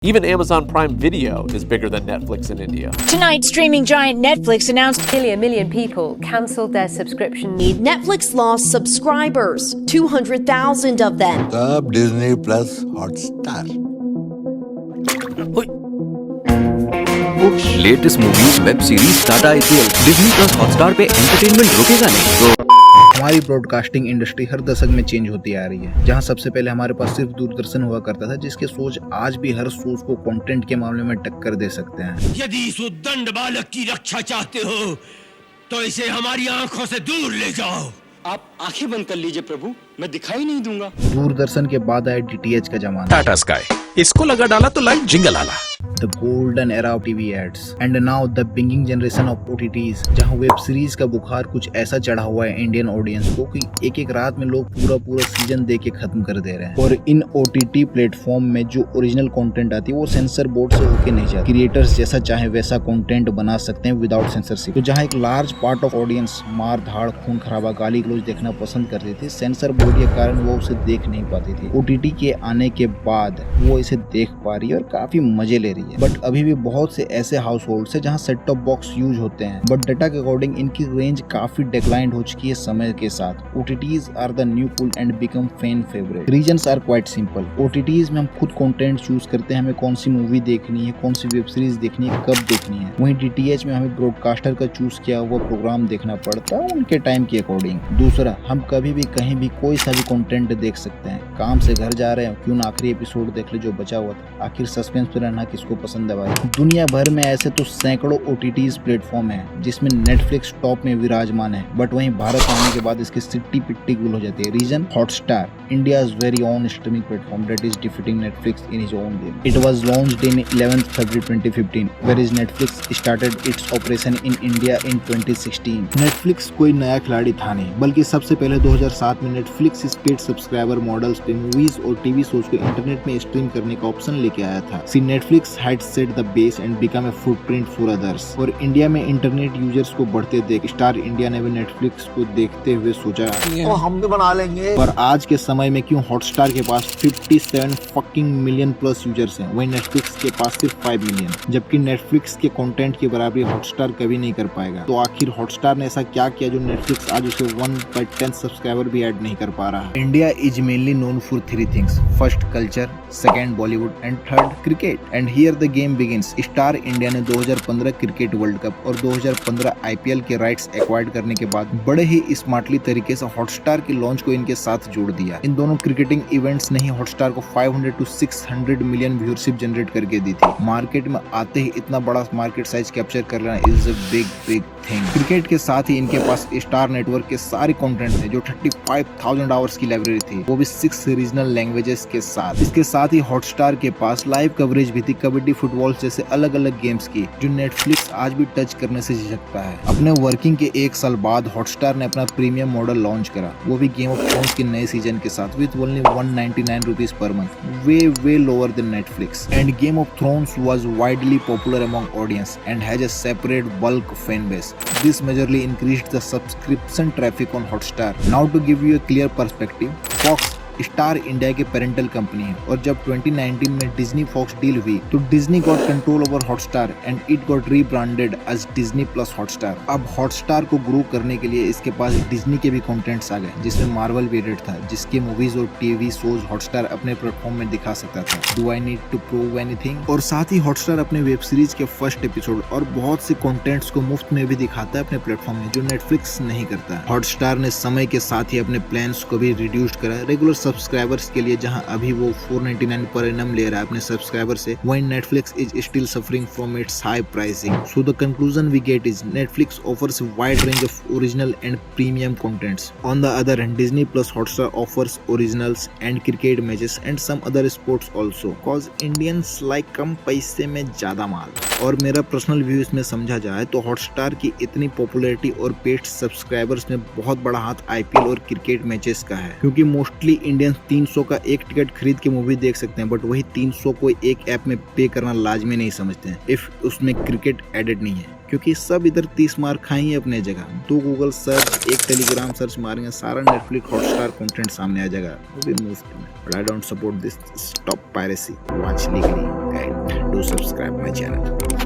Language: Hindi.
Even Amazon Prime Video is bigger than Netflix in India. Tonight, streaming giant Netflix announced Nearly a million people cancelled their subscription. Netflix lost subscribers, 200,000 of them. Sub Disney Plus Hotstar. Latest movies, web series, Tata IPL, Disney plus Hotstar पे एंटरटेनमेंट रुकेगा नहीं तो हमारी ब्रॉडकास्टिंग इंडस्ट्री हर दशक में चेंज होती आ रही है। जहां सबसे पहले हमारे पास सिर्फ दूरदर्शन हुआ करता था, जिसके सोच आज भी हर सोच को कंटेंट के मामले में टक्कर दे सकते हैं। यदि इस उद्दंड बालक की रक्षा चाहते हो तो इसे हमारी आंखों से दूर ले जाओ। आप आंखें बंद कर लीजिए प्रभु, मैं दिखाई नहीं दूंगा। दूरदर्शन के बाद आया डीटीएच का जमाना। टाटा स्काई, इसको लगा डाला तो लाइट जिंगल आला। The golden era of TV ads and now the beginning generation of OTTs, जहां वेब सीरीज का बुखार कुछ ऐसा चढ़ा हुआ है इंडियन ऑडियंस को कि एक एक रात में लोग पूरा सीजन देख के खत्म कर दे रहे हैं। और इन OTT प्लेटफॉर्म में जो ओरिजिनल कंटेंट आती है वो सेंसर बोर्ड से होके नहीं जाती। क्रिएटर्स जैसा चाहे वैसा कंटेंट बना सकते हैं विदाउट सेंसरशिप। तो जहां एक लार्ज पार्ट ऑफ ऑडियंस मार धाड़, खून खराबा, गाली गलौज देखना पसंद करती थी, सेंसर बोर्ड के कारण वो उसे देख नहीं पाती थी। OTT के आने के बाद वो इसे देख पा रही है और काफी मजे ले रही है। बट अभी भी बहुत से ऐसे हाउस होल्ड है जहाँ सेट टॉप बॉक्स यूज होते हैं, बट डाटा के अकॉर्डिंग इनकी रेंज काफी डिक्लाइन हो चुकी है समय के साथ। OTTs are the new cool and become fan favourite. Reasons are quite simple. OTTs में हम खुद कंटेंट चूज करते हैं, हमें कौन सी मूवी देखनी है, कौन सी वेब सीरीज देखनी है, कब देखनी है। वहीं DTH में हमें ब्रॉडकास्टर का चूज किया हुआ प्रोग्राम देखना पड़ता है उनके टाइम के अकॉर्डिंग। दूसरा, हम कभी भी कहीं भी कोई सा भी कंटेंट देख सकते हैं। काम से घर जा रहे हैं, क्यों ना आखिरी एपिसोड देख ले जो बचा हुआ था। आखिर सस्पेंस पे रहना किसको पसंद है भाई। दुनिया भर में ऐसे तो सैकड़ों OTTs प्लेटफॉर्म हैं जिसमें नेटफ्लिक्स टॉप में विराजमान है, बट वहीं भारत आने के बाद इसकी सिट्टी पिट्टी गुल हो जाती है। Reason, Hotstar, India's very own streaming platform that is defeating Netflix in his own game. It was launched in 11th February 2015, whereas Netflix started its operation in India in 2016. Netflix कोई नया खिलाड़ी था नहीं, बल्कि सबसे पहले 2007 में Netflix इस पेड सब्सक्राइबर मॉडल्स पे मूवीज और टीवी शोज को इंटरनेट में स्ट्रीम करने का ऑप्शन लेके आया था। See, Netflix had set the base and become a footprint for others. और इंडिया में इंटरनेट यूजर्स को बढ़ते देख स्टार इंडिया ने भी नेटफ्लिक्स को देखते हुए सोचा तो हम भी बना लेंगे। पर आज के समय में क्यों हॉटस्टार के पास 57 फकिंग मिलियन प्लस यूजर्स हैं, वहीं नेटफ्लिक्स के पास सिर्फ 5 मिलियन, जबकि नेटफ्लिक्स के कंटेंट की बराबरी हॉटस्टार कभी नहीं कर पाएगा। तो आखिर हॉटस्टार ने ऐसा क्या किया जो नेटफ्लिक्स आज उसे 1/10 सब्सक्राइबर भी ऐड नहीं कर पा रहा है। India is mainly known for 3 things, first culture, second Bollywood and third cricket. And here the game begins. Star India ने 2015 क्रिकेट वर्ल्ड कप और 2015 IPL के राइट्स एक्वायर्ड करने के बाद बड़े ही स्मार्टली तरीके से हॉटस्टार की लॉन्च को इनके साथ जोड़ दिया। इन दोनों क्रिकेटिंग इवेंट्स ने ही हॉटस्टार को 500 to 600 मिलियन व्यूअरशिप जनरेट करके दी थी। मार्केट में आते ही इतना बड़ा मार्केट साइज कैप्चर कर लेना is a big thing. Cricket के साथ ही इनके पास स्टार नेटवर्क के सारे कंटेंट थे, जो 35,000 आवर्स की लाइब्रेरी थी, वो भी 6 रीजनल लैंग्वेजेस के साथ। इसके साथ ही हॉटस्टार के पास लाइव कवरेज भी थी कबड्डी, फुटबॉल जैसे अलग अलग गेम्स की, जो नेटफ्लिक्स आज भी टच करने से झिझकता है। अपने वर्किंग के 1 साल बाद हॉटस्टार ने अपना प्रीमियम मॉडल लॉन्च करा, वो भी गेम ऑफ थ्रोन्स के नए सीजन के साथ, with only 199 rupees per month, way lower than Netflix. End game of thrones was widely popular among audience and has a separate bulk fan base. This majorly increased the subscription traffic on Hotstar. Now to give you a clear perspective, Fox star India के पेरेंटल कंपनी है, और जब 2019 में डिज्नी फॉक्स डील हुई तो Disney got control over Hotstar and it got rebranded as Disney plus Hotstar. अब हॉटस्टार को ग्रो करने के लिए इसके पास डिज्नी के भी कंटेंट्स आ गए, जिसमें मार्वल भी एडेड था, जिसके मूवीज और टीवी शोज हॉटस्टार अपने प्लेटफॉर्म में दिखा सकता था। Do I need to prove anything? और साथ ही हॉटस्टार अपने वेब सीरीज के फर्स्ट एपिसोड और बहुत से कंटेंट्स को मुफ्त में भी दिखाता है अपने प्लेटफॉर्म में, जो नेटफ्लिक्स नहीं करता। हॉटस्टार ने समय के साथ ही अपने प्लान्स को भी रिड्यूस करा रेगुलर सब्सक्राइबर्स के लिए, जहां अभी वो 499 पर एनम ले रहा है अपने सब्सक्राइबर से, वहीं Netflix is still suffering from its high pricing. So the conclusion we get is Netflix offers a wide range of original and premium contents. On the other hand, Disney Plus Hotstar offers originals and cricket matches and some other sports also. Cause Indians like कम पैसे में ज्यादा माल। और मेरा पर्सनल व्यू इसमें समझा जाए तो हॉटस्टार की इतनी पॉपुलैरिटी और पेड सब्सक्राइबर्स में बहुत बड़ा हाथ IPL और क्रिकेट मैचेस का है, क्योंकि मोस्टली इंडियंस 300 का एक टिकट खरीद के मूवी देख सकते हैं, बट वही 300 को एक ऐप में पे करना लाजमी नहीं समझते हैं इफ उसमें क्रिकेट एडेड नहीं है, क्योंकि सब इधर 30 मार खाएंगे अपने जगह। 2 गूगल सर्च, 1 टेलीग्राम सर्च मारेंगे, सारा नेटफ्लिक्स हॉटस्टार कंटेंट सामने आ जाएगा, वो भी मुफ्त में। But I don't support this, stop piracy, watch legally. subscribe my channel.